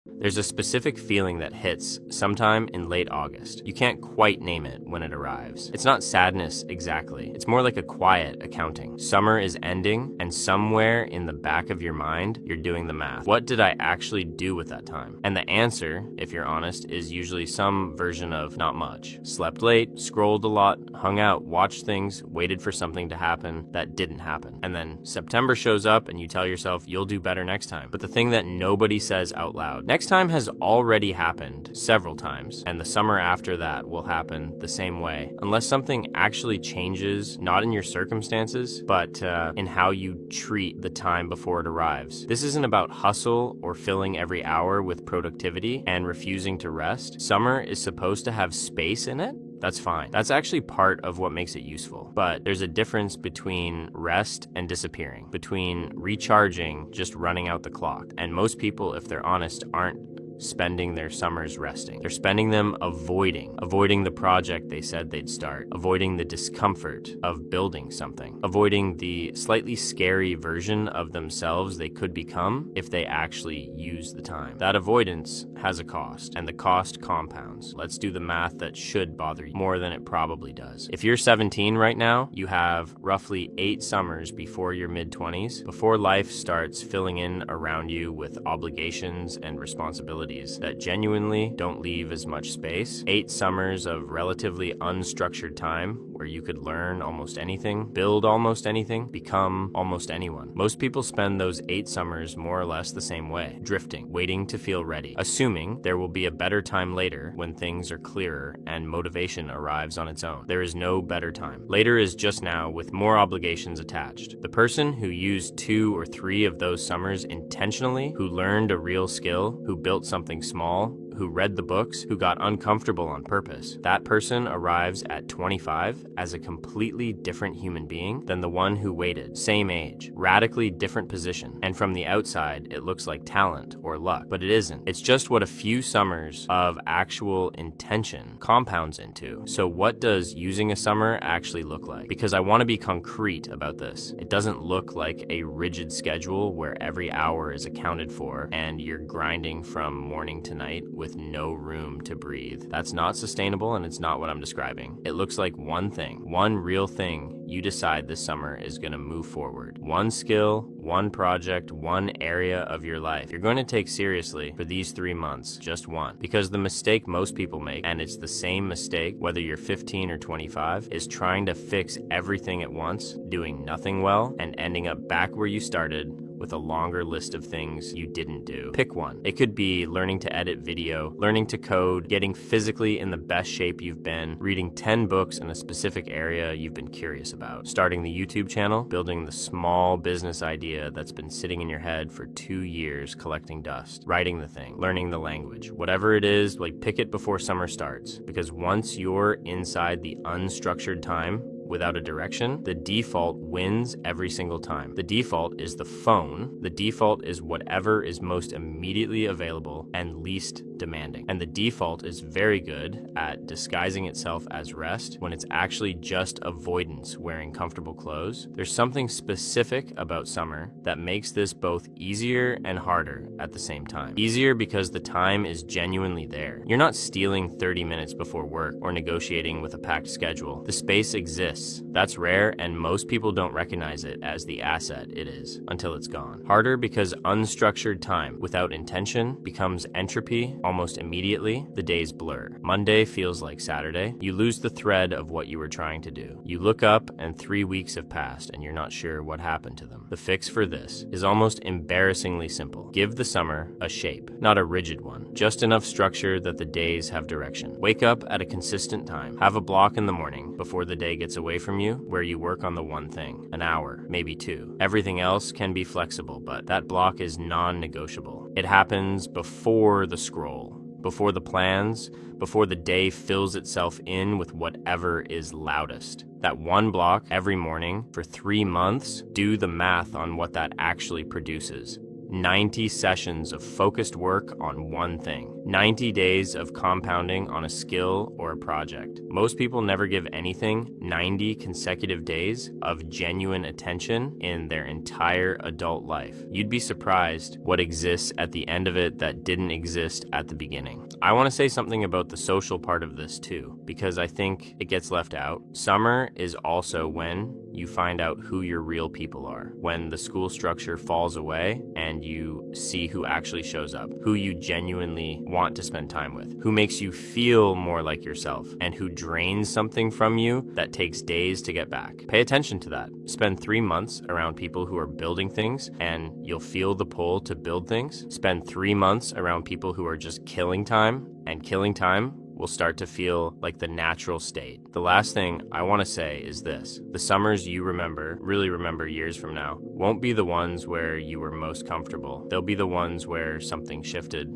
There's a specific feeling that hits sometime in late August. You can't quite name it when it arrives. It's not sadness exactly. It's more like a quiet accounting. Summer is ending, and somewhere in the back of your mind, you're doing the math. What did I actually do with that time? And the answer, if you're honest, is usually some version of not much. Slept late, scrolled a lot, hung out, watched things, waited for something to happen that didn't happen. And then September shows up and you tell yourself you'll do better next time. But the thing that nobody says out loud, next time has already happened several times, and the summer after that will happen the same way, unless something actually changes, not in your circumstances, but in how you treat the time before it arrives. This isn't about hustle or filling every hour with productivity and refusing to rest. Summer is supposed to have space in it. That's fine. That's actually part of what makes it useful. But there's a difference between rest and disappearing, between recharging, just running out the clock. And most people, if they're honest, aren't spending their summers resting. They're spending them avoiding the project they said they'd start, avoiding the discomfort of building something, avoiding the slightly scary version of themselves they could become if they actually use the time. That avoidance has a cost, and the cost compounds. Let's do the math that should bother you more than it probably does. If you're 17 right now, you have roughly 8 summers before your mid-20s, before life starts filling in around you with obligations and responsibilities that genuinely don't leave as much space. 8 summers of relatively unstructured time where you could learn almost anything, build almost anything, become almost anyone. Most people spend those 8 summers more or less the same way, drifting, waiting to feel ready, assuming there will be a better time later when things are clearer and motivation arrives on its own. There is no better time. Later is just now with more obligations attached. The person who used 2 or 3 of those summers intentionally, who learned a real skill, who built something small, who read the books, who got uncomfortable on purpose, that person arrives at 25 as a completely different human being than the one who waited. Same age, radically different position, and from the outside, it looks like talent or luck, but it isn't. It's just what a few summers of actual intention compounds into. So what does using a summer actually look like? Because I want to be concrete about this. It doesn't look like a rigid schedule where every hour is accounted for and you're grinding from morning to night with no room to breathe. That's not sustainable, and it's not what I'm describing. It looks like one thing, one real thing you decide this summer is going to move forward. One skill, one project, one area of your life you're going to take seriously for these 3 months, just one. Because the mistake most people make, and it's the same mistake whether you're 15 or 25, is trying to fix everything at once, doing nothing well, and ending up back where you started with a longer list of things you didn't do. Pick one. It could be learning to edit video, learning to code, getting physically in the best shape you've been, reading 10 books in a specific area you've been curious about, starting the YouTube channel, building the small business idea that's been sitting in your head for 2 years collecting dust, writing the thing, learning the language. Whatever it is, like, pick it before summer starts, because once you're inside the unstructured time without a direction, the default wins every single time. The default is the phone. The default is whatever is most immediately available and least demanding. And the default is very good at disguising itself as rest when it's actually just avoidance wearing comfortable clothes. There's something specific about summer that makes this both easier and harder at the same time. Easier because the time is genuinely there. You're not stealing 30 minutes before work or negotiating with a packed schedule. The space exists. That's rare, and most people don't recognize it as the asset it is until it's gone. Harder because unstructured time without intention becomes entropy almost immediately. The days blur. Monday feels like Saturday. You lose the thread of what you were trying to do. You look up and 3 weeks have passed and you're not sure what happened to them. The fix for this is almost embarrassingly simple. Give the summer a shape, not a rigid one. Just enough structure that the days have direction. Wake up at a consistent time. Have a block in the morning before the day gets away from you where you work on the one thing, an hour, maybe 2. Everything else can be flexible, but that block is non-negotiable. It happens before the scroll, before the plans, before the day fills itself in with whatever is loudest. That one block every morning for 3 months, do the math on what that actually produces. 90 sessions of focused work on one thing. 90 days of compounding on a skill or a project. Most people never give anything 90 consecutive days of genuine attention in their entire adult life. You'd be surprised what exists at the end of it that didn't exist at the beginning. I want to say something about the social part of this too, because I think it gets left out. Summer is also when you find out who your real people are, when the school structure falls away and you see who actually shows up, who you genuinely want to spend time with, who makes you feel more like yourself, and who drains something from you that takes days to get back. Pay attention to that. Spend 3 months around people who are building things and you'll feel the pull to build things. Spend 3 months around people who are just killing time, and killing time will start to feel like the natural state. The last thing I want to say is this: the summers you really remember years from now, won't be the ones where you were most comfortable. They'll be the ones where something shifted,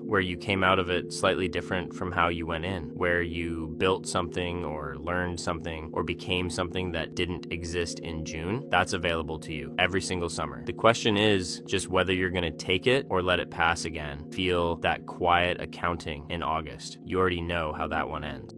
where you came out of it slightly different from how you went in, where you built something or learned something or became something that didn't exist in June. That's available to you every single summer. The question is just whether you're going to take it or let it pass again. Feel that quiet accounting in August. You already know how that one ends.